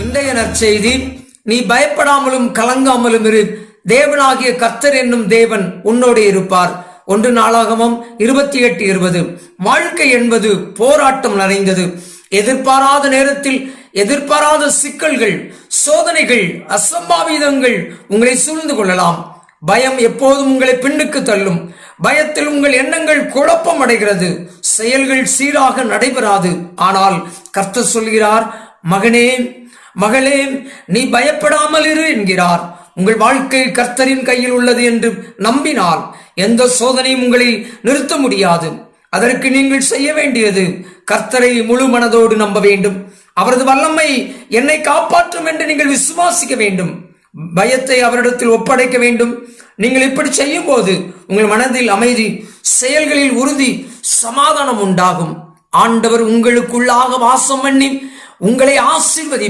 இன்றைய நற்செய்தி, நீ பயப்படாமலும் கலங்காமலும் இரு, தேவனாகிய கர்த்தர் என்னும் தேவன் உன்னோடு இருப்பார். 1 நாளாகமம் 28:20. வாழ்க்கை என்பது போராட்டம் நிறைந்தது. எதிர்பாராத நேரத்தில் எதிர்பாராத சிக்கல்கள், சோதனைகள், அசம்பாவிதங்கள் உங்களை சூழ்ந்து கொள்ளலாம். பயம் எப்போதும் உங்களை பின்னுக்கு தள்ளும். பயத்தில் உங்கள் எண்ணங்கள் குழப்பம் அடைகிறது, செயல்கள் சீராக நடைபெறாது. ஆனால் கர்த்தர் சொல்கிறார், மகனே மகளே, நீ பயப்படாமல் இரு என்கிறார். உங்கள் வாழ்க்கை கர்த்தரின் கையில் உள்ளது என்று நம்பினால் எந்த சோதனையும் உங்களை நிறுத்த முடியாது. அதற்கு நீங்கள் செய்ய வேண்டியது, கர்த்தரை முழு மனதோடு நம்ப வேண்டும். அவரது வல்லமை என்னை காப்பாற்றும் என்று நீங்கள் விசுவாசிக்க வேண்டும். பயத்தை அவரிடத்தில் ஒப்படைக்க வேண்டும். நீங்கள் இப்படி செய்யும் போது உங்கள் மனதில் அமைதி, செயல்களில் உறுதி, சமாதானம் உண்டாகும். ஆண்டவர் உங்களுக்குள்ளாக வாசம் பண்ணி உங்களை ஆசீர்வதி